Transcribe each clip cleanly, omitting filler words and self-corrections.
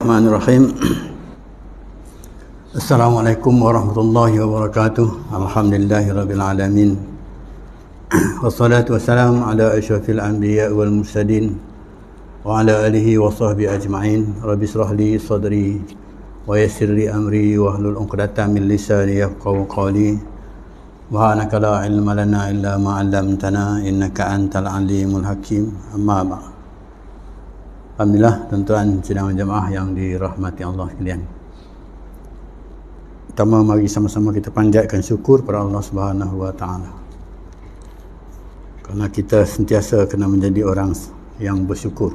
Bismillahirrahmanirrahim. Assalamualaikum warahmatullahi wabarakatuh. Alhamdulillahirabbil alamin. Wassalatu wassalamu ala asyrafil anbiya wal mursalin wa ala alihi wa sahbihi ajma'in. Rabbi shrah li sadri wa yassir li amri wa hlul 'uqdatam min lisani yafqahu qawli. Wa anaka la ilma lana illa ma 'allamtana innaka antal alimul hakim. Amma ba'd. Alhamdulillah, tuan-tuan sidang jemaah yang dirahmati Allah sekalian. Pertama, mari sama-sama kita panjatkan syukur kepada Allah Subhanahu wa taala. Kerana kita sentiasa kena menjadi orang yang bersyukur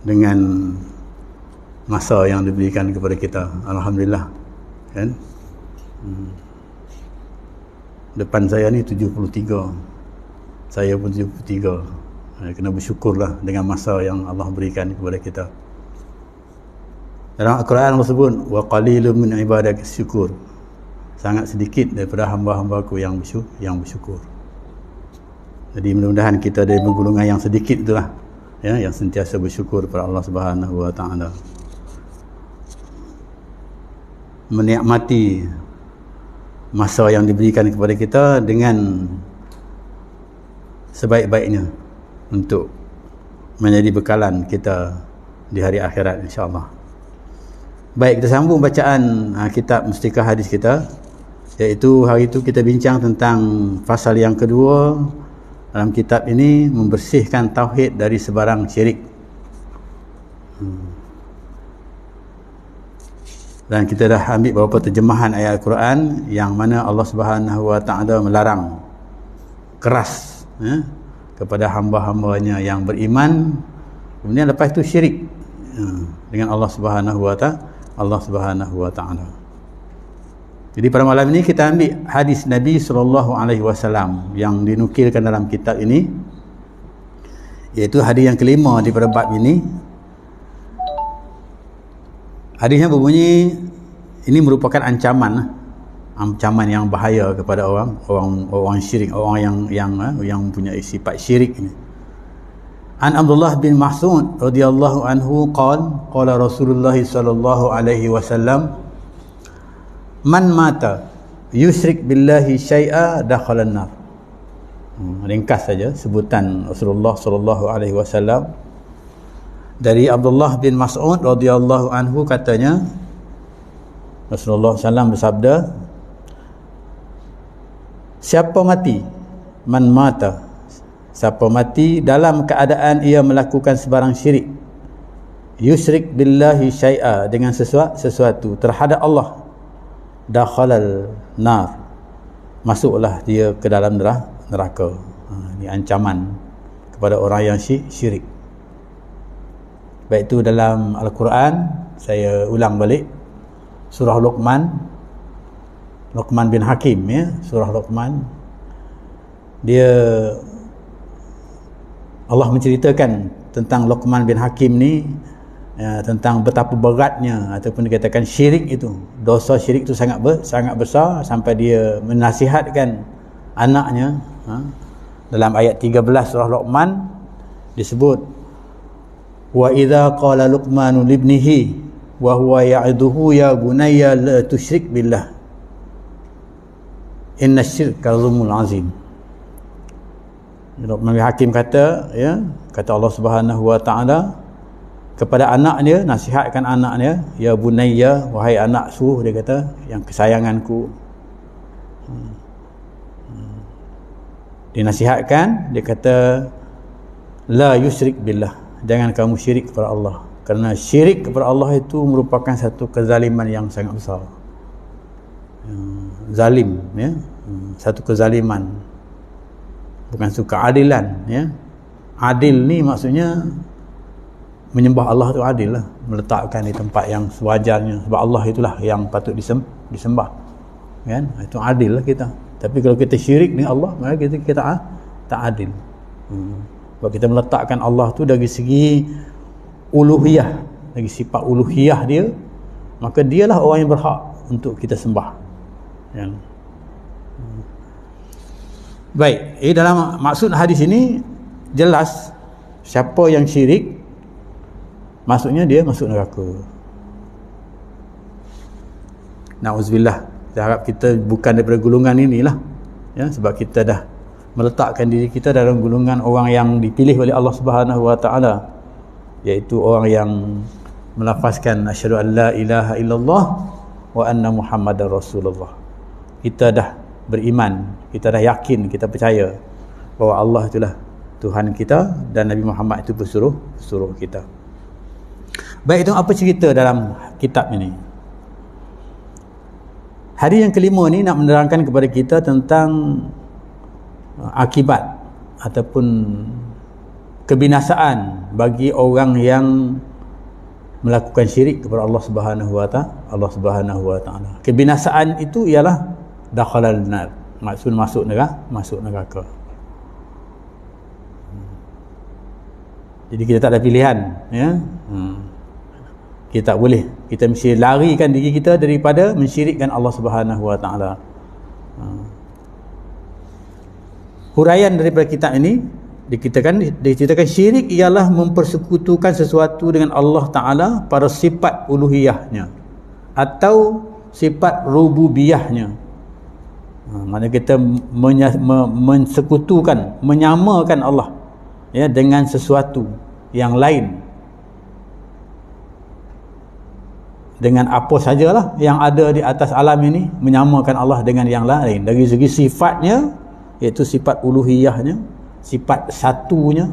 dengan masa yang diberikan kepada kita. Alhamdulillah, kan? Depan saya ni 73. Saya pun 73. Kena bersyukurlah dengan masa yang Allah berikan kepada kita. Dalam Al-Quran Allah sebut, wa qalilun min ibadaka syukur. Sangat sedikit daripada hamba-hambaku yang bersyukur. Jadi mudah-mudahan kita dari golongan yang sedikit itulah, ya, yang sentiasa bersyukur kepada Allah Subhanahu wa taala. Menikmati masa yang diberikan kepada kita dengan sebaik-baiknya untuk menjadi bekalan kita di hari akhirat, insya-Allah. Baik, kita sambung bacaan kitab Mustikah Hadis kita, iaitu hari itu kita bincang tentang fasal yang kedua dalam kitab ini, membersihkan tauhid dari sebarang syirik. Dan kita dah ambil beberapa terjemahan ayat Al-Quran yang mana Allah Subhanahu wa taala melarang keras, kepada hamba-hambanya yang beriman, kemudian lepas itu syirik dengan Allah Subhanahu wa taala. Jadi pada malam ini kita ambil hadis Nabi SAW yang dinukilkan dalam kitab ini, iaitu hadis yang kelima daripada bab ini. Hadisnya berbunyi, ini merupakan ancaman yang bahaya kepada orang syirik, orang yang punya sifat syirik ini. An Abdullah bin Mas'ud radhiyallahu anhu qala Rasulullah sallallahu alaihi wasallam, man mata yusyrik billahi syai'a dakhala an-nar. Ringkas saja sebutan Rasulullah sallallahu alaihi wasallam. Dari Abdullah bin Mas'ud radhiyallahu anhu katanya, Rasulullah sallallahu bersabda, siapa mati, man mata, siapa mati dalam keadaan ia melakukan sebarang syirik, yusyrik billahi syai'a, dengan sesuatu terhadap Allah, dakhalal nar, masuklah dia ke dalam neraka. Ini ancaman kepada orang yang syirik. Baik itu dalam Al-Quran, saya ulang balik surah Luqman bin Hakim, ya, surah Luqman. Dia, Allah menceritakan tentang Luqman bin Hakim ni, tentang betapa beratnya ataupun dikatakan syirik itu, dosa syirik itu sangat besar, sampai dia menasihatkan anaknya. Dalam ayat 13 surah Luqman disebut, wa idza qala Luqmanu libnihi wa huwa ya'iduhu ya bunayya la tusyrik billah inna syirka zulmun azim. Luqman bin Hakim kata, ya, kata Allah Subhanahu wa taala kepada anak dia, nasihatkan anak dia, ya bunayya, wahai anak suruh, dia kata, yang kesayanganku. Dinasihatkan, dia kata, la yusyrik billah, jangan kamu syirik kepada Allah, kerana syirik kepada Allah itu merupakan satu kezaliman yang sangat besar. Zalim, ya, satu kezaliman, bukan satu keadilan, ya. Adil ni maksudnya menyembah Allah tu adil lah, meletakkan di tempat yang sewajarnya, sebab Allah itulah yang patut disembah, kan? Itu adil lah kita. Tapi kalau kita syirik dengan Allah, maka kita tak adil. Sebab kita meletakkan Allah tu dari segi uluhiyah, dari sifat uluhiyah dia, maka dialah orang yang berhak untuk kita sembah, ya. Baik, dalam maksud hadis ini jelas siapa yang syirik maksudnya dia masuk neraka. Na'udzubillah. Kita harap kita bukan daripada golongan inilah, ya, sebab kita dah meletakkan diri kita dalam golongan orang yang dipilih oleh Allah Subhanahu wa taala, iaitu orang yang melafazkan asyhadu an la ilaha illallah wa anna muhammadar rasulullah. Kita dah beriman, kita dah yakin, kita percaya bahawa Allah itulah Tuhan kita dan Nabi Muhammad itu bersuruh kita. Baik, itu apa cerita dalam kitab ini? Hari yang kelima ni nak menerangkan kepada kita tentang akibat ataupun kebinasaan bagi orang yang melakukan syirik kepada Allah Subhanahu wa taala. Kebinasaan itu ialah dakhalal nar, maksud masuk neraka. Jadi kita tak ada pilihan, ya. Kita tak boleh, kita mesti larikan diri kita daripada mensyirikkan Allah Subhanahu wa taala. Huraian daripada kitab ini diceritakan syirik ialah mempersekutukan sesuatu dengan Allah Ta'ala pada sifat uluhiyahnya atau sifat rububiyahnya. Mana kita mensekutukan, menyamakan Allah, ya, dengan sesuatu yang lain, dengan apa sajalah yang ada di atas alam ini, menyamakan Allah dengan yang lain dari segi sifatnya, iaitu sifat uluhiyahnya, sifat satunya,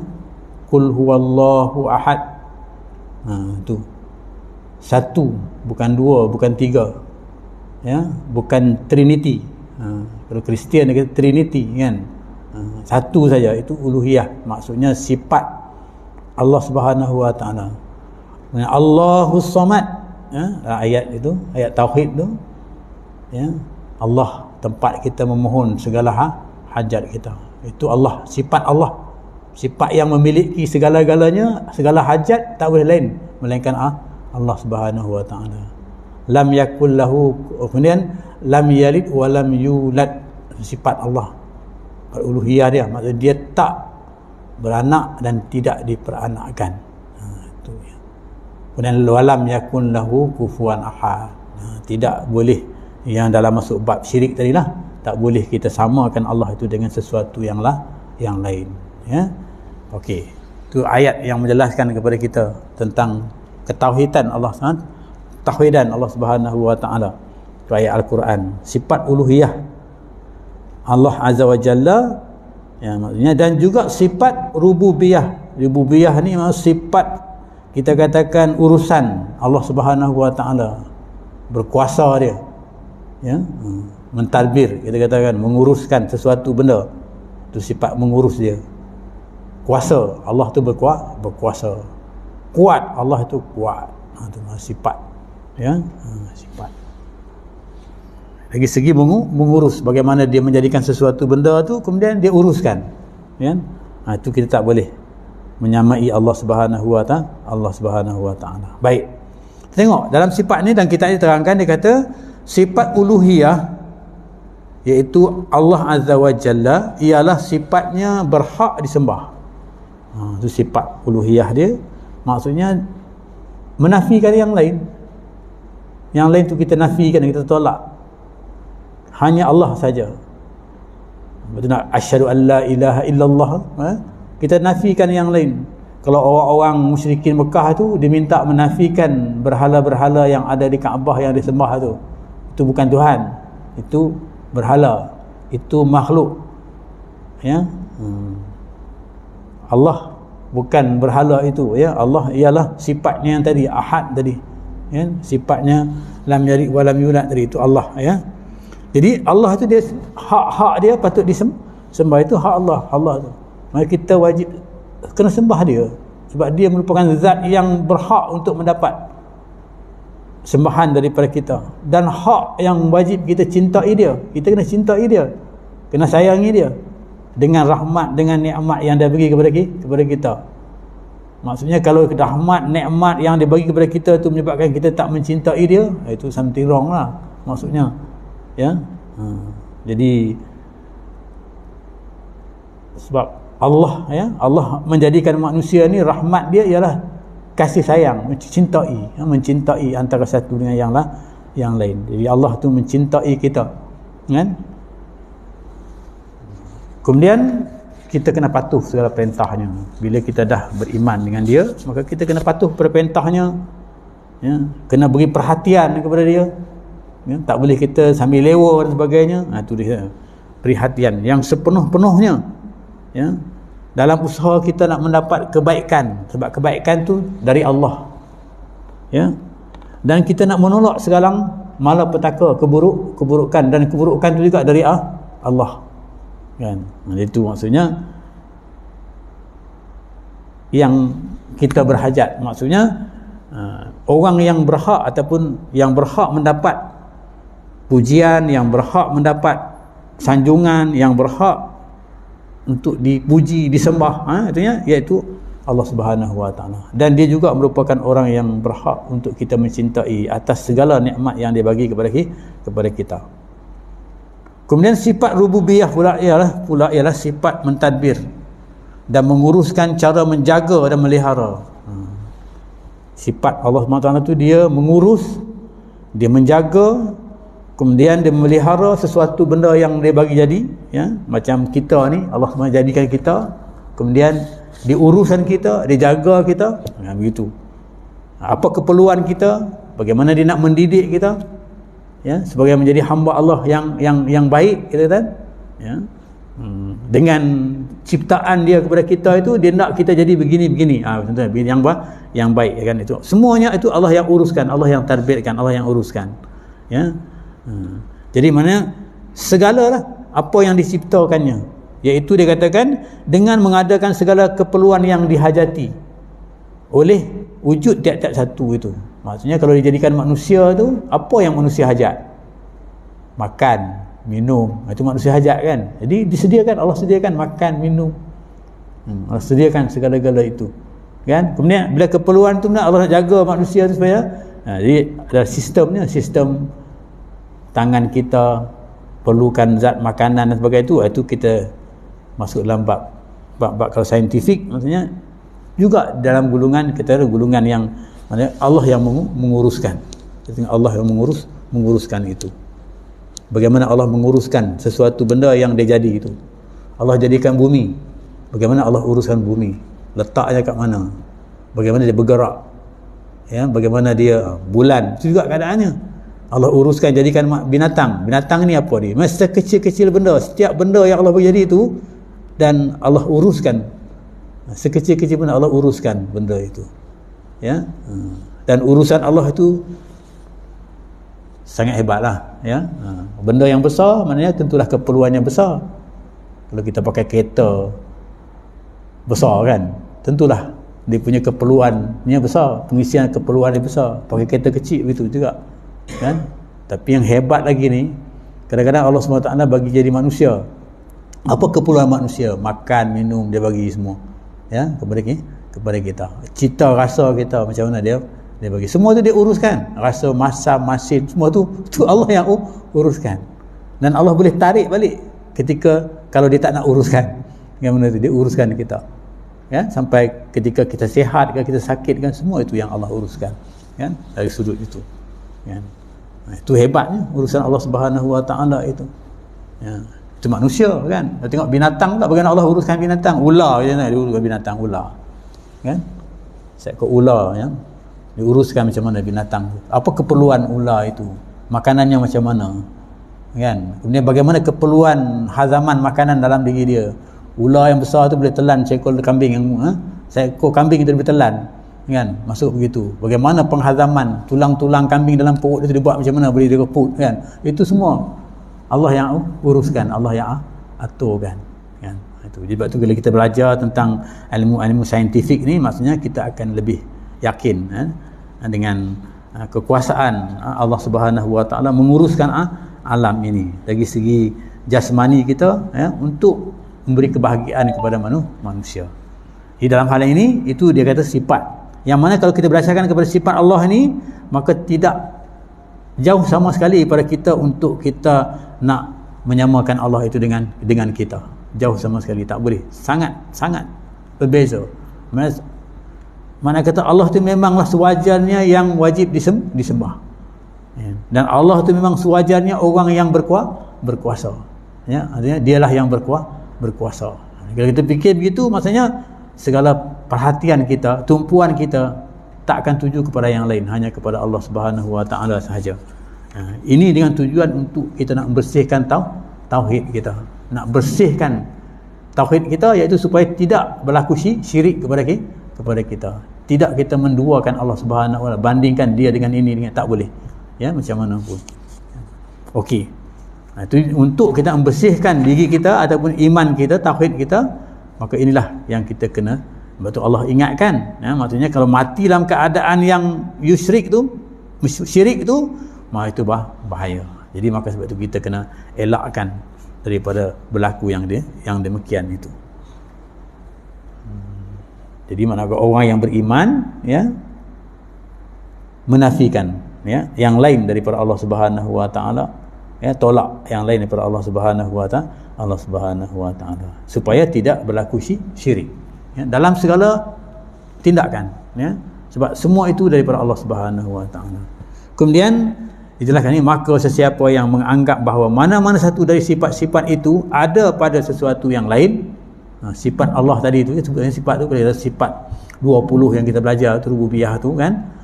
qul huwallahu ahad. Itu satu, bukan dua, bukan tiga, ya, bukan trinity. Kalau Kristian dia kata trinity, kan. Satu saja, itu uluhiyah, maksudnya sifat Allah Subhanahu wa taala. Allahus Samad, ya, ayat itu, ayat tauhid tu, ya, Allah tempat kita memohon segala hajat kita. Itu Allah, sifat Allah, sifat yang memiliki segala-galanya, segala hajat, tak boleh lain melainkan Allah Subhanahu wa taala. Lam yakul lahu, kemudian lam yalid wa lam yulad, sifat Allah, uluhiyah dia, maksudnya dia tak beranak dan tidak diperanakkan. Itu ya. Kemudian walam yakun lahu kufuwan ahad, tidak boleh, yang dalam masuk bab syirik tadilah, tak boleh kita samakan Allah itu dengan sesuatu yang lain, ya. Okey, itu ayat yang menjelaskan kepada kita tentang ketauhidan Allah SWT, tauhidan Allah Subhanahu wa taala. Itu ayat Al-Quran, sifat uluhiyah Allah Azza wa Jalla, ya, maksudnya, dan juga sifat rububiyah. Rububiyah ni maksud sifat, kita katakan urusan Allah Subhanahu wa taala, berkuasa dia, ya, mentadbir, kita katakan menguruskan sesuatu benda, itu sifat mengurus dia. Kuasa Allah tu berkuasa, kuat Allah tu kuat, itu sifat, ya, sifat. Dari segi mengurus, bagaimana dia menjadikan sesuatu benda tu kemudian dia uruskan, ya. Itu kita tak boleh menyamai Allah Subhanahu wa taala. Baik, tengok dalam sifat ni, dan kita terangkan, dia kata sifat uluhiyah, iaitu Allah Azza wa Jalla, ialah sifatnya berhak disembah. Itu sifat uluhiyah dia, maksudnya menafikan yang lain. Yang lain tu kita nafikan, kita tolak, hanya Allah saja. Betul tak? Asyhadu an la ilaha illallah, kita nafikan yang lain. Kalau orang-orang musyrikin Mekah tu diminta menafikan berhala-berhala yang ada di Kaabah yang disembah tu, itu bukan Tuhan, itu berhala, itu makhluk, ya. Allah bukan berhala itu, ya. Allah ialah sifatnya yang tadi, ahad tadi, ya, sifatnya lam yalid wa lam yulad tadi, itu Allah, ya. Jadi Allah tu dia, hak dia patut disembah, itu hak Allah tu. Maka kita wajib kena sembah dia, sebab dia merupakan zat yang berhak untuk mendapat sembahan daripada kita, dan hak yang wajib kita cintai dia. Kita kena cintai dia, kena sayangi dia dengan rahmat, dengan nikmat yang dia bagi kepada kita. Maksudnya kalau rahmat, nikmat yang dia bagi kepada kita tu menyebabkan kita tak mencintai dia, itu something wrong lah maksudnya, ya. Jadi sebab Allah, ya, Allah menjadikan manusia ni, rahmat dia ialah kasih sayang, mencintai antara satu dengan yang lain. Jadi Allah tu mencintai kita, kan? Kemudian kita kena patuh segala perintahnya. Bila kita dah beriman dengan dia, maka kita kena patuh pada perintahnya, ya, kena beri perhatian kepada dia, ya, tak boleh kita sambil lewa dan sebagainya. Itu dia perhatian yang sepenuh-penuhnya, ya, dalam usaha kita nak mendapat kebaikan, sebab kebaikan tu dari Allah, ya, dan kita nak menolak segala malapetaka, keburukan, dan keburukan tu juga dari Allah, kan? Itu maksudnya yang kita berhajat, maksudnya orang yang berhak ataupun yang berhak mendapat pujian, yang berhak mendapat sanjungan, yang berhak untuk dipuji, disembah, iaitu Allah Subhanahu Wa Taala. Dan dia juga merupakan orang yang berhak untuk kita mencintai atas segala nikmat yang dia bagi kepada kita. Kemudian sifat rububiyah pula ialah sifat mentadbir dan menguruskan cara menjaga dan melihara. Sifat Allah SWT tu dia mengurus, dia menjaga, kemudian dia memelihara sesuatu benda yang dia bagi jadi, ya, macam kita ni Allah SWT jadikan kita, kemudian diurusan kita, dia jaga kita, begitu. Apa keperluan kita, bagaimana dia nak mendidik kita, ya, sebagai menjadi hamba Allah yang baik, kita kata, ya, dengan ciptaan dia kepada kita itu, dia nak kita jadi begini-begini, yang baik, kan? Itu semuanya itu Allah yang uruskan, Allah yang tadbirkan, Allah yang uruskan, ya. Jadi mana segalalah apa yang diciptakannya, iaitu dia katakan dengan mengadakan segala keperluan yang dihajati oleh wujud tiap-tiap satu itu. Maksudnya kalau dijadikan manusia tu, apa yang manusia hajat? Makan, minum, itu manusia hajat, kan? Jadi disediakan, Allah sediakan makan, minum, Allah sediakan segala-gala itu, kan? Kemudian bila keperluan tu Allah nak jaga manusia tu supaya jadi ada sistemnya, sistem tangan kita perlukan zat makanan dan sebagainya, itu kita masuk dalam bab kalau saintifik, maksudnya juga dalam gulungan, kita ada gulungan yang Allah yang menguruskan. Allah yang menguruskan itu. Bagaimana Allah menguruskan sesuatu benda yang dia jadi itu. Allah jadikan bumi, bagaimana Allah uruskan bumi, letaknya kat mana, bagaimana dia bergerak, ya, bagaimana dia bulan, itu juga keadaannya Allah uruskan. Jadikan binatang ni apa ni, masa kecil-kecil benda, setiap benda yang Allah beri jadi itu, dan Allah uruskan sekecil-kecil benda, Allah uruskan benda itu, ya. Dan urusan Allah itu sangat hebatlah, ya. Benda yang besar maknanya tentulah keperluan yang besar. Kalau kita pakai kereta besar, kan, tentulah dia punya keperluannya besar, pengisian keperluan dia besar. Pakai kereta kecil begitu juga, kan. Tapi yang hebat lagi ni, kadang-kadang Allah SWT bagi jadi manusia. Apa keperluan manusia? Makan, minum, dia bagi semua, ya, kepada kita. Cita rasa kita macam mana dia bagi. Semua tu dia uruskan. Rasa, masa, masin, semua tu Allah yang uruskan. Dan Allah boleh tarik balik ketika kalau dia tak nak uruskan. Yang mana tu dia uruskan kita, ya, sampai ketika kita sihat ke kita sakit, kan, semua itu yang Allah uruskan, kan, dari sudut itu, kan. Itu hebatnya urusan Allah Subhanahu Wa Taala itu, ya. Itu manusia, kan. Kita tengok binatang tak, bagaimana Allah uruskan binatang. Ular je, dia uruskan binatang ular, kan. Seekor ular, ya, diuruskan macam mana binatang. Apa keperluan ular itu, makanannya macam mana, kan. Kemudian bagaimana keperluan hazaman makanan dalam diri dia. Ular yang besar tu boleh telan seekor kambing yang seekor kambing itu boleh telan, kan, masuk begitu. Bagaimana penghazaman tulang-tulang kambing dalam perut itu dibuat macam mana boleh direbut, kan. Itu semua Allah yang uruskan, Allah yang aturkan, kan. Itu sebab tu bila kita belajar tentang ilmu-ilmu saintifik ni, maksudnya kita akan lebih yakin, dengan kekuasaan Allah Subhanahu Wa Taala menguruskan alam ini dari segi jasmani kita, ya, untuk memberi kebahagiaan kepada manusia. Di dalam hal ini, itu dia kata sifat yang mana kalau kita berdasarkan kepada sifat Allah ni, maka tidak jauh sama sekali pada kita untuk kita nak menyamakan Allah itu dengan kita. Jauh sama sekali, tak boleh. Sangat berbeza. Mana kata Allah tu memanglah sewajarnya yang wajib disembah. Ya. Dan Allah tu memang sewajarnya orang yang berkuasa. Ya, artinya dialah yang berkuasa. Kalau kita fikir begitu, maksudnya segala perhatian kita, tumpuan kita tak akan tuju kepada yang lain, hanya kepada Allah Subhanahu Wa Taala sahaja. Ini dengan tujuan untuk kita nak bersihkan tauhid kita, nak bersihkan tauhid kita, iaitu supaya tidak berlaku syirik kepada kita. Tidak kita menduakan Allah Subhanahu Wa Taala, bandingkan dia dengan ini, dengan tak boleh. Ya, macam mana pun. Okey. Itu untuk kita membersihkan diri kita ataupun iman kita, tauhid kita, maka inilah yang kita kena. Sebab tu Allah ingatkan, ya, maksudnya kalau mati dalam keadaan yang syirik tu, maka itu bahaya. Jadi maka sebab tu kita kena elakkan daripada berlaku yang demikian itu. Jadi mana orang yang beriman, ya, menafikan, ya, yang lain daripada Allah Subhanahu Wa Taala, ya, tolak yang lain daripada Allah Subhanahu Wa Taala, supaya tidak berlaku syirik, ya, dalam segala tindakan, ya, sebab semua itu daripada Allah Subhanahu Wa Taala. Kemudian dijelaskan ini, maka sesiapa yang menganggap bahawa mana-mana satu dari sifat-sifat itu ada pada sesuatu yang lain, sifat Allah tadi itu, sebenarnya sifat tu kalau sifat 20 yang kita belajar tu, rububiyah tu kan,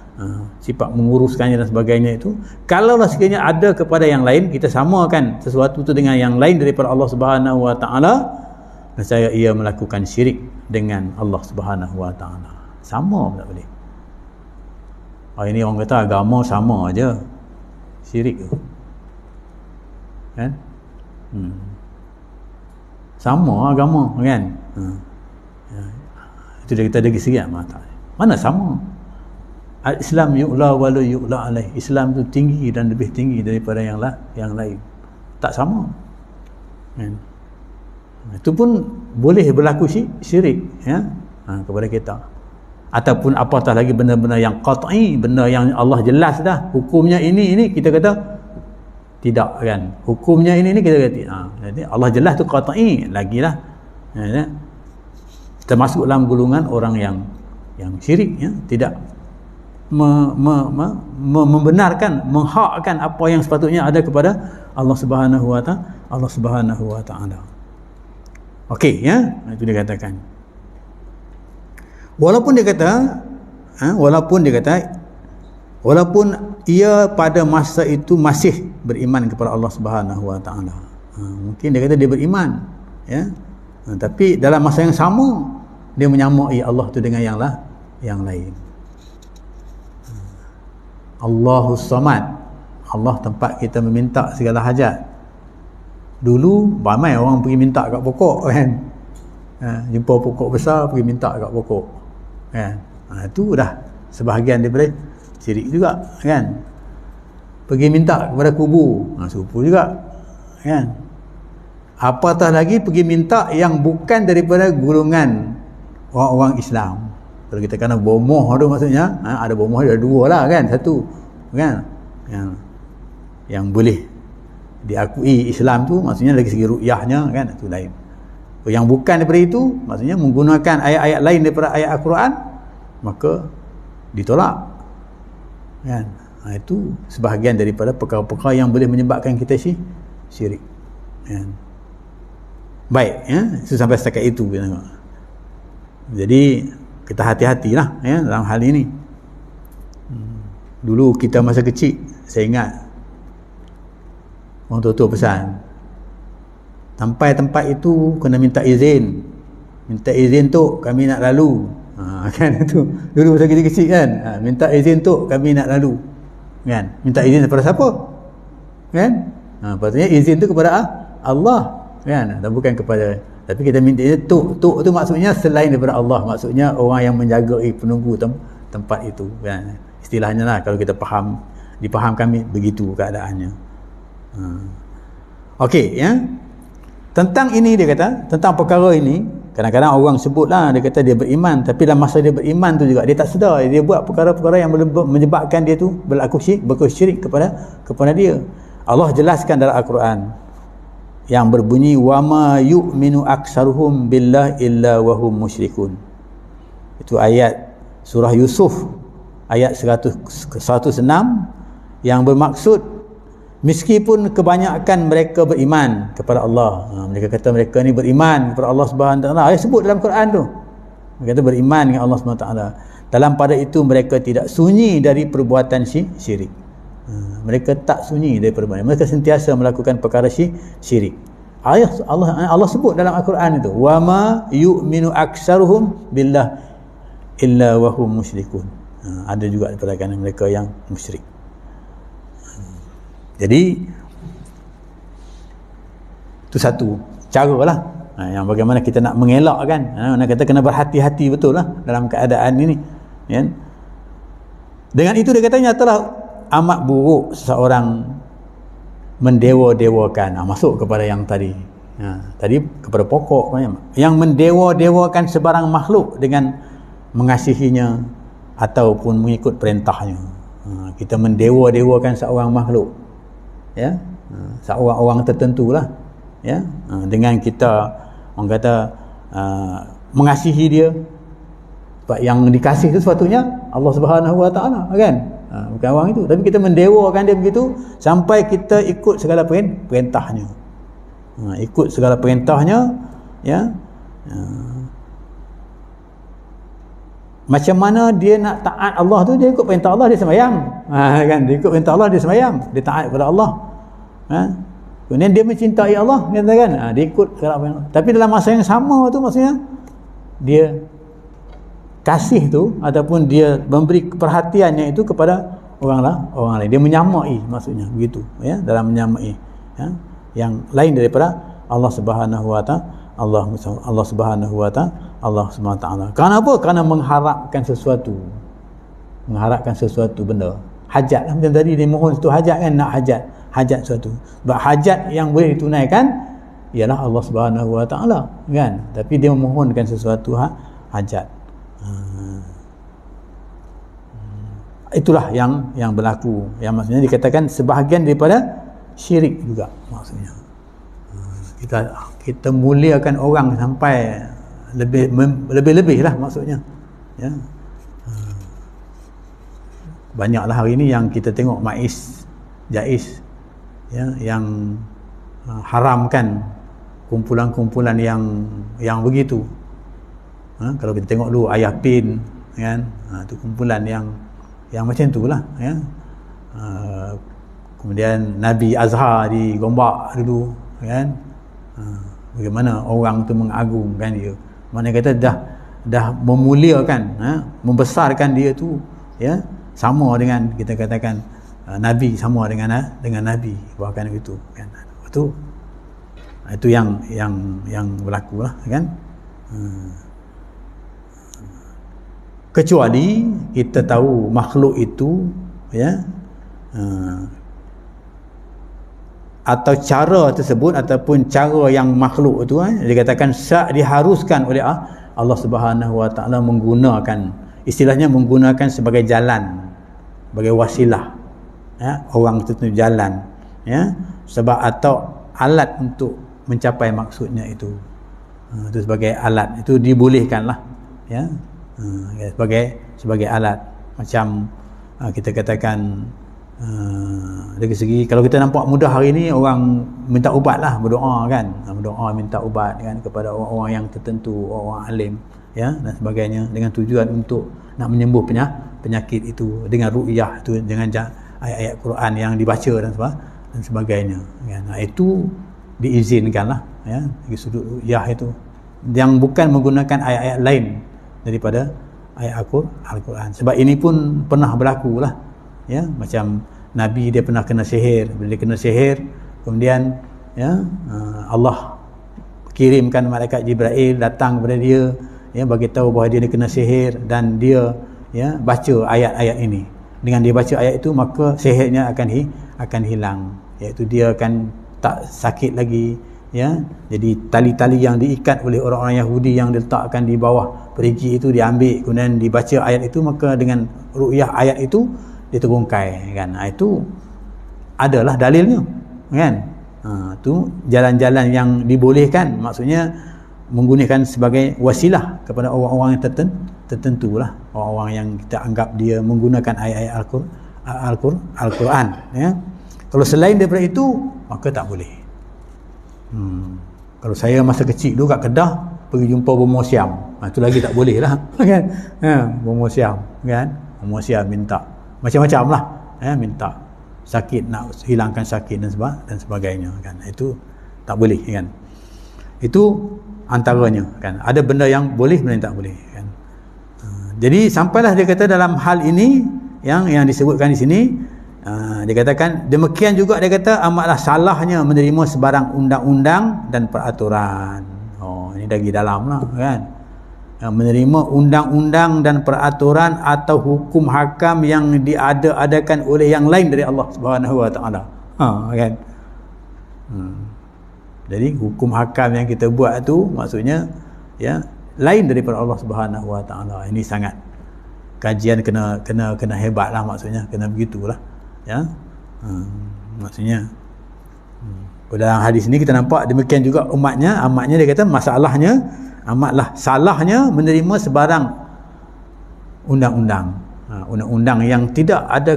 sifat menguruskannya dan sebagainya itu, kalaulah sekiranya ada kepada yang lain, kita samakan sesuatu itu dengan yang lain daripada Allah Subhanahu Wa Taala, nescaya ia melakukan syirik dengan Allah Subhanahu Wa Taala. Sama tak boleh. Ini orang kata agama sama aja, syirik tu kan, sama agama kan, itu dia kata dari segi mana sama. Al-Islam yu'la wa la yu'la alaih. Islam tu tinggi dan lebih tinggi daripada yang lain. Tak sama. Kan? Itu pun boleh berlaku syirik, ya, kepada kita. Ataupun apatah lagi benda-benda yang qat'i, benda yang Allah jelas dah hukumnya ini kita kata tidak kan. Hukumnya ini kita kata jadi Allah jelas tu qat'i lagilah. Ya, kita masuk dalam golongan orang yang syirik, ya, tidak membenarkan, menghakkan apa yang sepatutnya ada kepada Allah Subhanahu Wa Taala. Okey, ya, itu dia katakan. Walaupun ia pada masa itu masih beriman kepada Allah Subhanahu Wa Taala. Mungkin dia kata dia beriman, ya. Tapi dalam masa yang sama dia menyamai Allah tu dengan yang lain. Allahus Samad, Allah tempat kita meminta segala hajat. Dulu ramai orang pergi minta kat pokok kan, jumpa pokok besar pergi minta kat pokok kan, itu dah sebahagian daripada syirik juga kan. Pergi minta kepada kubur, serupa juga kan. Apatah lagi pergi minta yang bukan daripada golongan orang-orang Islam. Kalau kita kena bomoh tu maksudnya, ada bomoh ada dua lah kan, satu kan yang boleh diakui Islam tu, maksudnya dari segi ru'yahnya kan, itu lain. Yang bukan daripada itu, maksudnya menggunakan ayat-ayat lain daripada ayat Al-Quran, maka ditolak kan. Itu sebahagian daripada perkara-perkara yang boleh menyebabkan kita syirik kan. Baik, ya, itu sampai setakat itu kita tengok. Jadi kita hati-hatilah, ya, dalam hal ini. Dulu kita masa kecil, saya ingat orang tua pesan, sampai tempat itu kena minta izin tu kami nak lalu, kan itu dulu masa kecil-kecil kan, minta izin tu kami nak lalu kan. Minta izin kepada siapa kan, patutnya izin tu kepada Allah kan, dan bukan kepada, tapi kita minta izin tu maksudnya selain daripada Allah, maksudnya orang yang menjaga penunggu tempat itu kan, istilahnya lah kalau kita dipahamkan begitu keadaannya. Okey, ya. Tentang ini dia kata, tentang perkara ini, kadang-kadang orang sebutlah, dia kata dia beriman, tapi dalam masa dia beriman tu juga dia tak sedar, dia buat perkara-perkara yang menyebabkan dia tu berlaku syirik kepada dia. Allah jelaskan dalam Al-Quran yang berbunyi wama yu'minu aksaruhum billah illa wahum musyrikun. Itu ayat surah Yusuf ayat 106 yang bermaksud meskipun kebanyakan mereka beriman kepada Allah, mereka kata mereka ni beriman kepada Allah Subhanahu Wa Taala, ayat sebut dalam Quran tu, mereka kata beriman dengan Allah Subhanahu Wa Taala, dalam pada itu mereka tidak sunyi dari perbuatan syirik. Mereka tak sunyi dari perbuatan, mereka sentiasa melakukan perkara syirik. Ayat Allah sebut dalam Al-Quran itu, wa ma yu'minu aksaruhum billah illa wa hum musyrikun. Ada juga daripada kalangan mereka yang musyrik. Jadi itu satu cara lah, yang bagaimana kita nak mengelak kan. Nak kata kena berhati-hati betul lah dalam keadaan ini, kan? Dengan itu dia kata nyatalah amat buruk seseorang mendewa-dewakan, masuk kepada yang tadi, tadi kepada pokok yang mendewa-dewakan sebarang makhluk dengan mengasihinya ataupun mengikut perintahnya. Kita mendewa-dewakan seorang makhluk, ya, seorang orang tertentu lah, ya, dengan kita orang kata mengasihi dia, sebab yang dikasih itu sepatutnya Allah Subhanahu Wa Taala, kan? Bukan orang itu, tapi kita mendewakan dia begitu sampai kita ikut segala perintahnya, ikut segala perintahnya, ya. Macam mana dia nak taat Allah tu, dia ikut perintah Allah, dia sembahyang, kan? Dia ikut perintah Allah, dia sembahyang, dia taat kepada Allah, kemudian dia mencintai Allah, dia katakan, dia ikut segala perintah. Tapi dalam masa yang sama tu, maksudnya dia kasih tu ataupun dia memberi perhatiannya itu kepada orang lain, dia menyamai, maksudnya begitu, ya, dalam menyamai, ya, yang lain daripada Allah Subhanahu Wa Taala, Allah Subhanahu Wa Taala, Allah Subhanahu Wa Taala. Kerana apa? Kerana mengharapkan sesuatu benda, hajat lah, macam tadi dia mohon itu hajat, kan, nak hajat sesuatu. Sebab hajat yang boleh ditunaikan ialah Allah Subhanahu Wa Taala, kan? Tapi dia memohonkan sesuatu hajat. Itulah yang berlaku, yang maksudnya dikatakan sebahagian daripada syirik juga, maksudnya kita muliakan orang sampai lebih lah, maksudnya, ya. Banyaklah hari ini yang kita tengok jaiz, ya, yang haramkan kumpulan-kumpulan yang begitu. Kalau kita tengok dulu Ayah Pin, kan, itu kumpulan yang macam itulah, ya. Kemudian Nabi Azhar di Gombak dulu, kan, bagaimana orang tu mengagungkan dia, mana kata dah memuliakan, membesarkan dia tu, ya, sama dengan kita katakan Nabi, sama dengan Nabi, bahkan begitu, kan. Itu yang berlaku lah, kan. Kecuali kita tahu makhluk itu, ya, atau cara tersebut ataupun cara yang makhluk itu, dikatakan diharuskan oleh Allah Subhanahu Wa Taala menggunakan, istilahnya menggunakan sebagai jalan, sebagai wasilah, ya, orang tertentu jalan, ya, sebab atau alat untuk mencapai maksudnya itu, itu sebagai alat, itu dibolehkanlah, ya. Sebagai alat, macam kita katakan dari segi, kalau kita nampak mudah hari ni orang minta ubat lah, berdoa, kan, berdoa minta ubat, kan, kepada orang-orang yang tertentu, orang alim, ya, dan sebagainya, dengan tujuan untuk nak menyembuh penyakit itu dengan ru'yah itu, dengan ayat-ayat Quran yang dibaca dan sebagainya, kan. Itu diizinkan lah, ya, dari sudut ru'yah itu, yang bukan menggunakan ayat-ayat lain daripada ayat Al-Quran. Sebab ini pun pernah berlaku lah, ya, macam Nabi dia pernah kena sihir. Bila dia kena sihir, kemudian, ya, Allah kirimkan malaikat Jibril datang kepada dia, ya, bagi tahu bahawa dia kena sihir, dan dia, ya, baca ayat-ayat ini. Dengan dia baca ayat itu, maka sihirnya akan hilang, iaitu dia akan tak sakit lagi, ya. Jadi tali-tali yang diikat oleh orang-orang Yahudi yang diletakkan di bawah perigi itu diambil, kemudian dibaca ayat itu, maka dengan ru'yah ayat itu diterungkai, kan. Itu adalah dalilnya, kan. Itu jalan-jalan yang dibolehkan, maksudnya menggunakan sebagai wasilah kepada orang-orang yang tertentu lah. orang-orang yang kita anggap dia menggunakan ayat-ayat Al-Quran, ya. Kalau selain daripada itu, maka tak boleh. Kalau saya masa kecil dulu kat Kedah pergi jumpa bomoh siam, itu lagi tak boleh lah. Kan? Bomoh siam, kan? Bomoh siam minta macam-macam lah, minta sakit, nak hilangkan sakit dan sebagainya, kan? Itu tak boleh, kan? Itu antaranya, kan? Ada benda yang boleh, benda yang tak boleh, kan? Jadi sampailah dia kata dalam hal ini yang disebutkan di sini, dia katakan demikian juga, dia kata amatlah salahnya menerima sebarang undang-undang dan peraturan. Ini lagi dalam lah, kan? Menerima undang-undang dan peraturan atau hukum hakam yang diada-adakan oleh yang lain dari Allah Subhanahu wa taala. Kan? Jadi hukum hakam yang kita buat tu maksudnya, ya, lain daripada Allah Subhanahu wa taala. Ini sangat kajian kena hebatlah, maksudnya kena begitulah, ya. Maksudnya dalam hadis ni kita nampak demikian juga amatnya dia kata masalahnya amatlah salahnya menerima sebarang undang-undang yang tidak ada,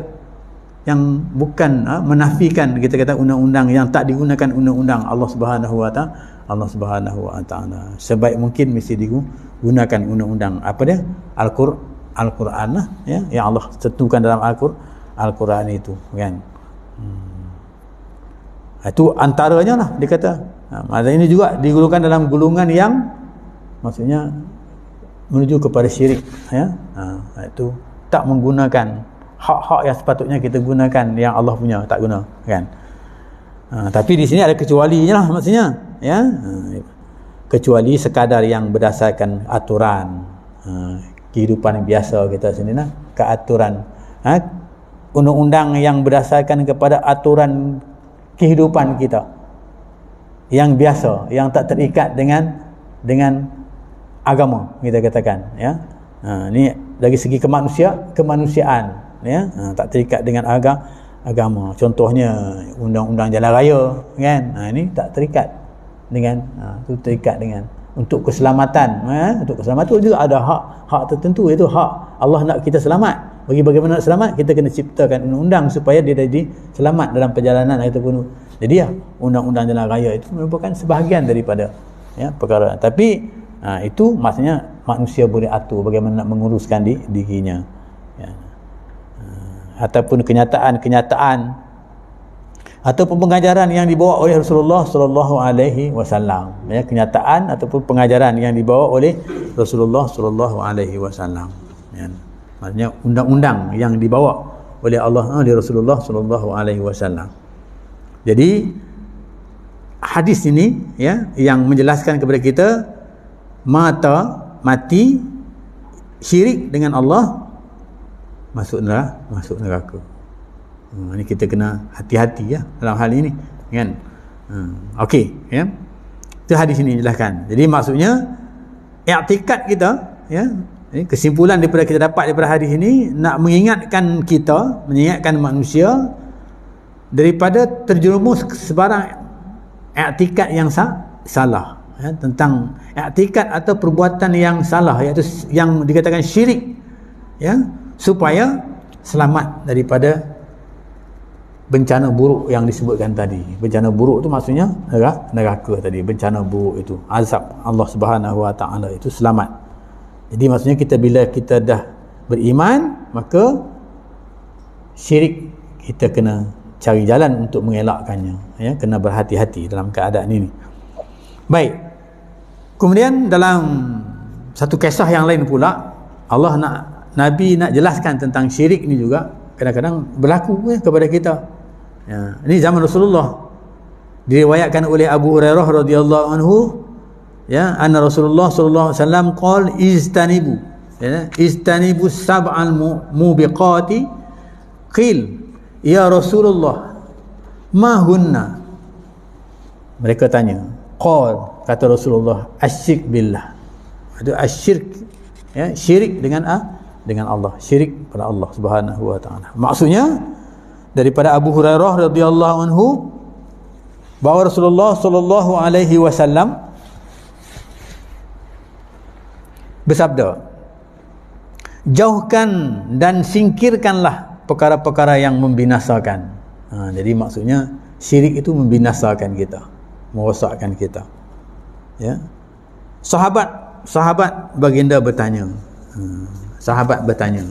yang bukan menafikan, kita kata undang-undang yang tak digunakan undang-undang Allah Subhanahu wa taala. Sebaik mungkin mesti digunakan undang-undang apa dia? Al-Quran lah, ya, yang Allah tentukan dalam Al-Quran itu, kan? Itu antaranya lah, dia kata. Ini juga digolongkan dalam golongan yang maksudnya menuju kepada syirik, ya. Itu tak menggunakan hak-hak yang sepatutnya kita gunakan, yang Allah punya tak guna, kan? Tapi di sini ada kecualinya lah, maksudnya, ya. Kecuali sekadar yang berdasarkan aturan kehidupan biasa kita sini lah, keaturan, undang-undang yang berdasarkan kepada aturan kehidupan kita yang biasa, yang tak terikat dengan agama, kita katakan, ya. Ni dari segi kemanusiaan, ya, tak terikat dengan agama. Contohnya undang-undang jalan raya, kan? Ini tak terikat dengan tu, terikat dengan untuk keselamatan. Untuk keselamatan juga ada hak tertentu, iaitu hak Allah nak kita selamat. Bagaimana nak selamat, kita kena ciptakan undang-undang supaya dia jadi selamat dalam perjalanan ataupun. Jadi ya, undang-undang jalan raya itu merupakan sebahagian daripada, ya, perkara. Tapi itu maksudnya manusia boleh atur bagaimana nak menguruskan dirinya, ya. Ataupun kenyataan ataupun pengajaran yang dibawa oleh Rasulullah sallallahu alaihi wasallam, ya, kenyataan ataupun pengajaran yang dibawa oleh Rasulullah sallallahu alaihi wasallam, ya. Maksudnya undang-undang yang dibawa oleh Allah, oleh Rasulullah sallallahu alaihi wasallam. Jadi hadis ini, ya, yang menjelaskan kepada kita mati syirik dengan Allah masuk neraka. Ini kita kena hati-hati, ya, dalam hal ini, kan? Okey, ya. Itu hadis ini jelaskan. Jadi maksudnya i'tikad kita, ya, kesimpulan daripada kita dapat daripada hadis ini nak mengingatkan manusia daripada terjerumus sebarang i'tikad yang salah, ya, tentang i'tikad atau perbuatan yang salah, iaitu yang dikatakan syirik, ya, supaya selamat daripada bencana buruk yang disebutkan tadi. Bencana buruk itu maksudnya neraka tadi, bencana buruk itu, azab Allah Subhanahu wa taala itu selamat. Jadi maksudnya bila kita dah beriman, maka syirik kita kena cari jalan untuk mengelakkannya, ya, kena berhati-hati dalam keadaan ini. Baik. Kemudian dalam satu kisah yang lain pula, Nabi nak jelaskan tentang syirik ni juga kadang-kadang berlaku, ya, kepada kita. Ya, ini zaman Rasulullah. Diriwayatkan oleh Abu Hurairah radhiyallahu anhu, ya, anna Rasulullah sallallahu alaihi wasallam qala istanibu sab'al mubiqati. Qil ya Rasulullah ma hunna. Mereka tanya, kata Rasulullah, asyrik billah. Itu asyirk, ya, syirik dengan Allah, syirik pada Allah Subhanahu wa taala. Maksudnya daripada Abu Hurairah radhiyallahu anhu bahawa Rasulullah sallallahu alaihi wasallam bersabda, jauhkan dan singkirkanlah perkara-perkara yang membinasakan. Jadi maksudnya syirik itu membinasakan kita, merosakkan kita. Ya. Sahabat baginda bertanya. Sahabat bertanya.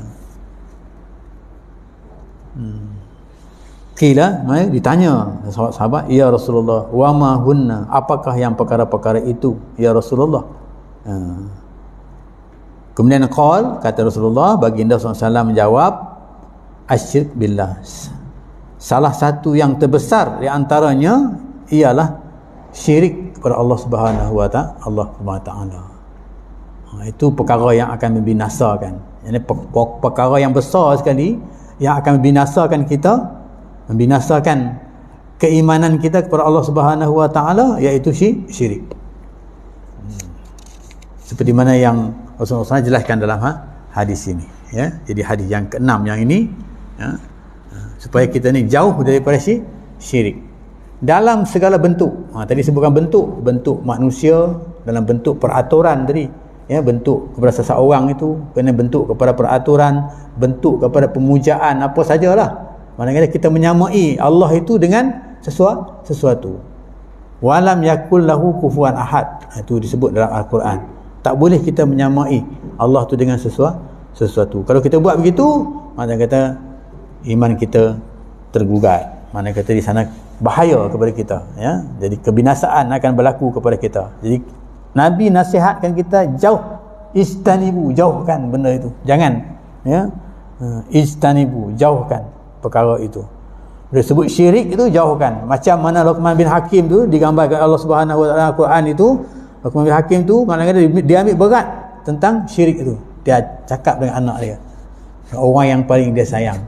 Qila, ditanya sahabat, ya Rasulullah, wa ma hunna, apakah yang perkara-perkara itu ya Rasulullah? Kemudian kata Rasulullah, baginda SAW menjawab, asyirk billah, salah satu yang terbesar di antaranya ialah syirik kepada Allah Subhanahu wa ta'ala. Itu perkara yang akan membinasakan. Ini perkara yang besar sekali yang akan membinasakan kita, membinasakan keimanan kita kepada Allah Subhanahu wa ta'ala, iaitu syirik. Seperti mana yang Rasulullah SAW jelaskan dalam hadis ini, ya. Jadi hadis yang ke-6 yang ini, ya, supaya kita ni jauh daripada syirik dalam segala bentuk. Tadi sebutkan bentuk manusia, dalam bentuk peraturan tadi, ya, bentuk kepada seseorang itu kena bentuk kepada peraturan, bentuk kepada pemujaan, apa sajalah. Maknanya kita menyamai Allah itu dengan sesuatu. Walam yakul lahu kufuwan ahad. Itu disebut dalam Al-Quran. Tak boleh kita menyamai Allah tu dengan sesuatu. Kalau kita buat begitu, maknanya kata iman kita tergugat. Maknanya kata di sana bahaya kepada kita, ya. Jadi kebinasaan akan berlaku kepada kita. Jadi Nabi nasihatkan kita istanibu, jauhkan benda itu. Jangan, ya. Istanibu, jauhkan perkara itu. Bila sebut syirik itu, jauhkan. Macam mana Luqman bin Hakim tu digambarkan Allah Subhanahu wa taala Al-Quran itu. Luqman bin Hakim tu maknanya dia ambil berat tentang syirik itu. Dia cakap dengan anak dia, orang yang paling dia sayang.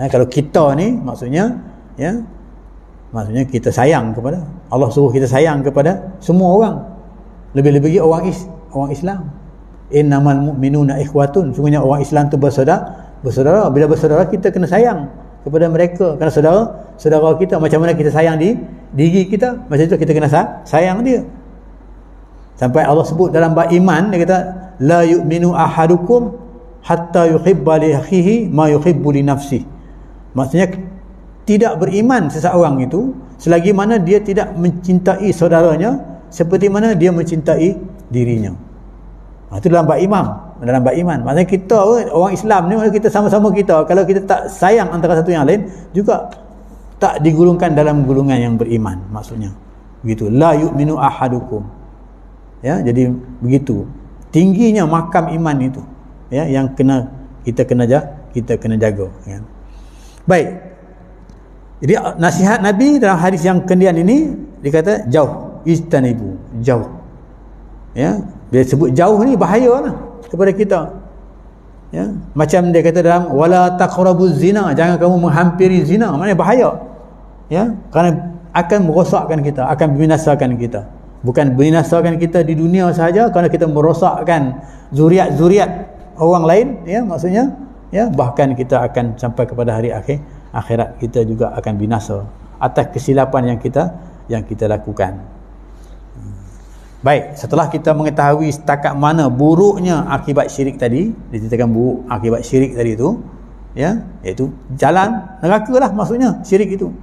Kalau kita ni maksudnya, ya, maksudnya kita sayang kepada Allah, suruh kita sayang kepada semua orang, lebih-lebih orang Islam. Innamal mu'minuna ikhwatun, sungguhnya orang Islam tu bersaudara. Bila bersaudara, kita kena sayang kepada mereka, kerana saudara kita. Macam mana kita sayang diri kita, macam itu kita kena sayang dia. Sampai Allah sebut dalam bab iman, dia kata la yu'minu ahadukum hatta yuhibba li akhihi ma yuhibbu li nafsihi. Maksudnya tidak beriman seseorang itu selagi mana dia tidak mencintai saudaranya seperti mana dia mencintai dirinya. Itu dalam bab iman. Maksudnya kita orang Islam ni, kita sama-sama kita, kalau kita tak sayang antara satu yang lain, juga tak digolongkan dalam golongan yang beriman. Maksudnya begitu, la yu'minu ahadukum. Ya, jadi begitu tingginya makam iman itu, ya, yang kita kena jaga, ya. Baik. Jadi nasihat Nabi dalam hadis yang kemudian ini, dia kata jauh, istanibu, jauh. Ya, bila sebut jauh ni bahayalah kepada kita. Ya, macam dia kata dalam wala taqrabuz zina, jangan kamu menghampiri zina, maknanya bahaya. Ya, kerana akan merosakkan kita, akan membinasakan kita. Bukan binasakan kita di dunia sahaja, kerana kita merosakkan zuriat orang lain, ya, maksudnya, ya, bahkan kita akan sampai kepada hari akhirat kita juga akan binasa atas kesilapan yang kita lakukan. Baik, setelah kita mengetahui setakat mana buruknya akibat syirik tadi, diceritakan buruk akibat syirik tadi itu, ya, iaitu jalan neraka lah maksudnya syirik itu.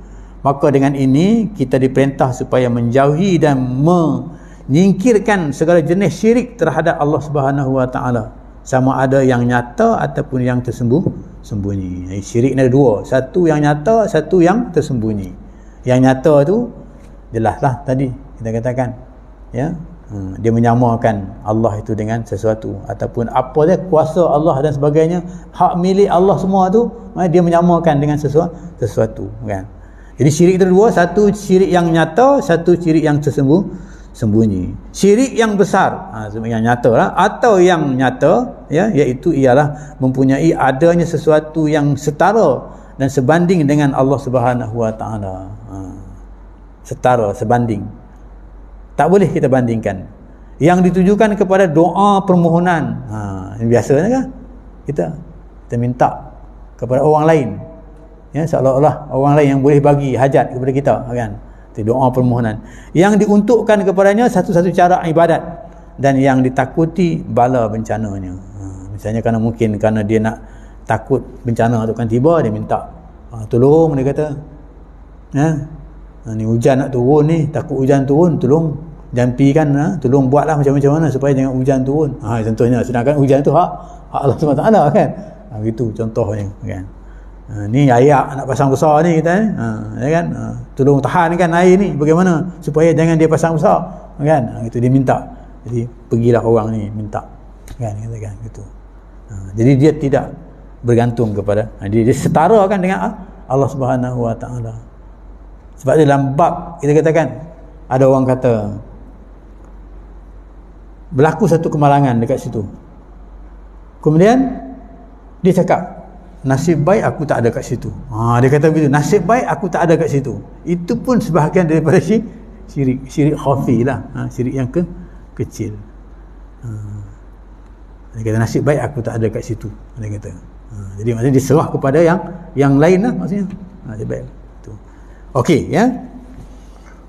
Maka dengan ini kita diperintah supaya menjauhi dan menyingkirkan segala jenis syirik terhadap Allah Subhanahu wa taala, sama ada yang nyata ataupun yang tersembunyi. Syirik ni ada dua, satu yang nyata, satu yang tersembunyi. Yang nyata tu jelaslah tadi kita katakan, ya, dia menyamakan Allah itu dengan sesuatu, ataupun apa dia kuasa Allah dan sebagainya, hak milik Allah semua tu, dia menyamakan dengan sesuatu, kan. Jadi syirik itu dua, satu syirik yang nyata, satu syirik yang tersembunyi. Syirik yang besar, yang nyata lah, atau yang nyata, ya, iaitu ialah mempunyai adanya sesuatu yang setara dan sebanding dengan Allah Subhanahu wa taala. Setara, sebanding. Tak boleh kita bandingkan. Yang ditujukan kepada doa permohonan. Ini biasanya kan? Kita minta kepada orang lain. Ya, seolah-olah orang lain yang boleh bagi hajat kepada kita, kan. Itu doa permohonan. Yang diuntukkan kepadanya satu-satu cara ibadat, dan yang ditakuti bala bencananya. Misalnya kerana dia nak takut bencana tu kan tiba, dia minta tolong, dia kata ni hujan nak turun ni, takut hujan turun, tolong jampikan, tolong buatlah macam-macam mana supaya jangan hujan turun. Contohnya, sedangkan hujan tu hak Allah SWT kan. Begitu contohnya kan. Ni ayak nak pasang besar ni kita ya kan. Tolong tahankan air ni bagaimana supaya jangan dia pasang besar kan. Itu dia minta. Jadi pergilah orang ni minta kan, katakan gitu. Jadi dia tidak bergantung kepada dia setarakan dengan Allah Subhanahu Wa Taala. Sebab dia dalam bab kita katakan ada orang kata berlaku satu kemalangan dekat situ. Kemudian dia cakap nasib baik aku tak ada kat situ. Dia kata begitu, nasib baik aku tak ada kat situ. Itu pun sebahagian daripada syirik khafi lah, syirik yang kecil. Dia kata nasib baik aku tak ada kat situ. Dia kata. Jadi maksudnya diserah kepada yang lain lah maksudnya. Nasib baik. Itu. Okey ya.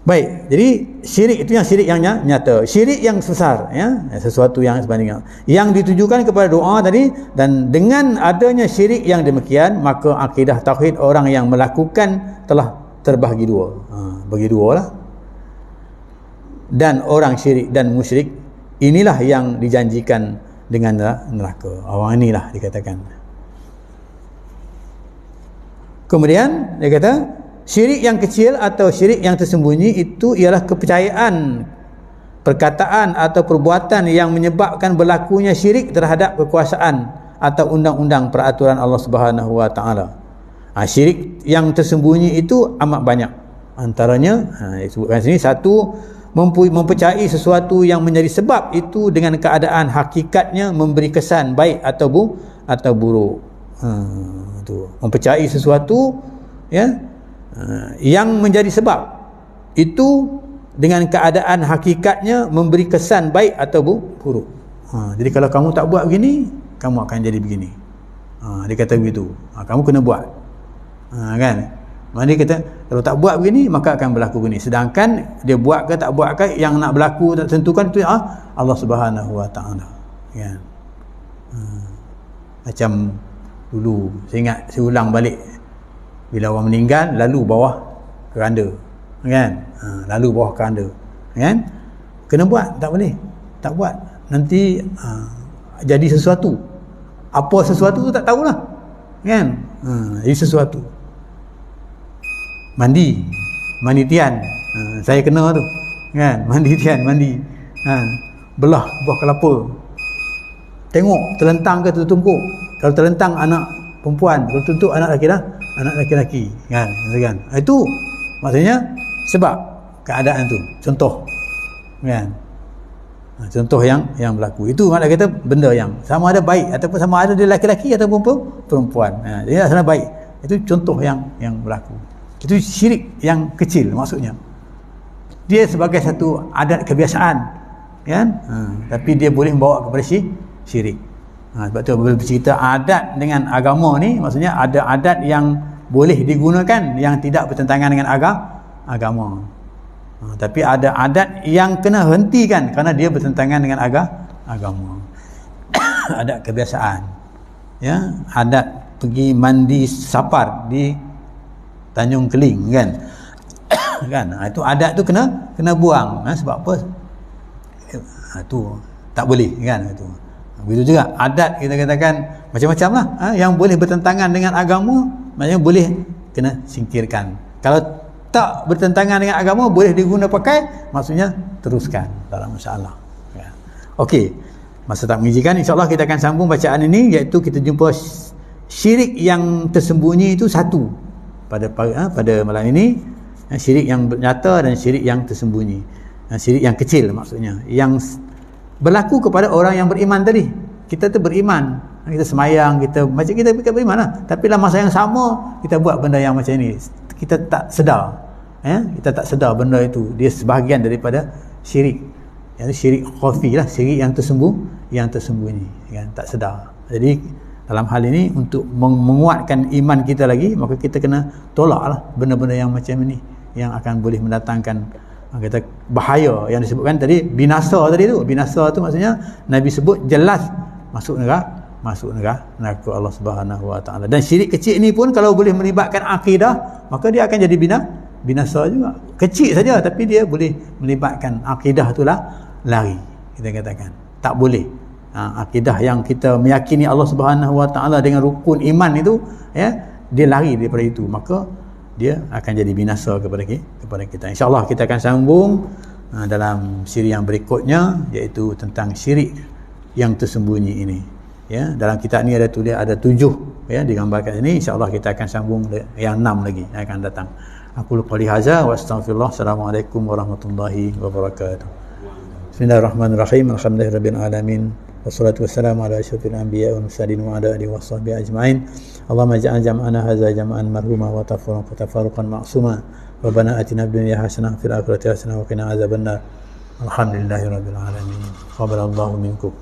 Baik, jadi syirik itu yang syirik yang nyata. Syirik yang besar ya, sesuatu yang sebanding yang ditujukan kepada doa tadi, dan dengan adanya syirik yang demikian, maka akidah tauhid orang yang melakukan telah terbahagi dua. Bagi dua lah. Dan orang syirik dan musyrik inilah yang dijanjikan dengan neraka. Orang inilah dikatakan. Kemudian dia kata syirik yang kecil atau syirik yang tersembunyi itu ialah kepercayaan, perkataan atau perbuatan yang menyebabkan berlakunya syirik terhadap kekuasaan atau undang-undang peraturan Allah Subhanahu Wa Taala. Syirik yang tersembunyi itu amat banyak. Antaranya disebutkan sini, satu, mempercayai sesuatu yang menjadi sebab itu dengan keadaan hakikatnya memberi kesan baik atau buruk. Mempercayai sesuatu ya yang menjadi sebab itu dengan keadaan hakikatnya memberi kesan baik atau buruk. Jadi kalau kamu tak buat begini, kamu akan jadi begini. Dia kata begitu. Kamu kena buat. Kan? Dia kata kalau tak buat begini maka akan berlaku begini. Sedangkan dia buat ke tak buat ke, yang nak berlaku tak tentukan tu Allah Subhanahu Wa Taala. Kan? Macam dulu saya ingat, saya ulang balik, bila orang meninggal lalu bawah keranda kan, lalu bawah keranda kan, kena buat, tak boleh tak buat nanti jadi sesuatu, apa sesuatu tu tak tahulah kan. Jadi sesuatu mandi tian, saya kena tu kan, mandi tian, belah buah kelapa, tengok terlentang ke tertumpuk. Kalau terlentang anak perempuan, kalau tutup anak lelaki kan, itu maksudnya sebab keadaan tu, contoh kan, contoh yang berlaku itu. Maknanya kata benda yang sama ada baik ataupun sama ada dia lelaki ataupun perempuan, jadi sana baik, itu contoh yang berlaku. Itu syirik yang kecil maksudnya, dia sebagai satu adat kebiasaan kan, tapi dia boleh membawa kepada syirik. Sebab tu bila bercerita adat dengan agama ni, maksudnya ada adat yang boleh digunakan yang tidak bertentangan dengan agama. Tapi ada adat yang kena hentikan kerana dia bertentangan dengan agama. Adat kebiasaan. Ya, adat pergi mandi sapar di Tanjung Keling kan. Kan? Itu adat tu kena buang. Sebab apa? Itu tak boleh kan itu. Begitu juga adat kita katakan macam-macam lah, yang boleh bertentangan dengan agama maknanya boleh kena singkirkan. Kalau tak bertentangan dengan agama boleh diguna pakai, maksudnya teruskan, tak ada masalah ya. Okey, masa tak mengizinkan, insyaAllah kita akan sambung bacaan ini, iaitu kita jumpa syirik yang tersembunyi itu satu pada malam ini, syirik yang nyata dan syirik yang tersembunyi, syirik yang kecil maksudnya, yang berlaku kepada orang yang beriman tadi. Kita tu beriman, kita semayang, kita macam kita beriman lah, tapi dalam masa yang sama kita buat benda yang macam ini, kita tak sedar kita tak sedar benda itu dia sebahagian daripada syirik, yang syirik khafi lah, syirik yang tersembunyi kan, tak sedar. Jadi dalam hal ini untuk menguatkan iman kita lagi, maka kita kena tolak lah benda-benda yang macam ini, yang akan boleh mendatangkan kata bahaya yang disebutkan tadi, binasa tu maksudnya Nabi sebut jelas masuk masuk neraka Allah Subhanahu Wa Taala. Dan syirik kecil ni pun kalau boleh melibatkan akidah, maka dia akan jadi binasa juga. Kecil saja tapi dia boleh melibatkan akidah, itulah lari, kita katakan tak boleh. Akidah yang kita meyakini Allah Subhanahu Wa Taala dengan rukun iman itu, ya, dia lari daripada itu, maka dia akan jadi binasa kepada kita. InsyaAllah kita akan sambung dalam siri yang berikutnya, iaitu tentang syirik yang tersembunyi ini. Ya, dalam kitab ni ada tulis ada 7, ya, digambarkan ini. InsyaAllah kita akan sambung yang 6 lagi yang akan datang. Aku lupa lihaza wa astaghfirullah. Assalamualaikum warahmatullahi wabarakatuh. Bismillahirrahmanirrahim. Alhamdulillahirabbil alamin. Wassalatu wassalamu ala asyrafil anbiya wal mursalin wa ala alihi washabbihi ajma'in. Allahumma ja'al jam'ana hadza jam'an marhuma wa tafarruqan ma'suma. Rabbana atina fid dunya hasanah wa fil akhirati hasanah wa qina azabannar. Alhamdulillahirabbil alamin. Qabbalallahu minkum.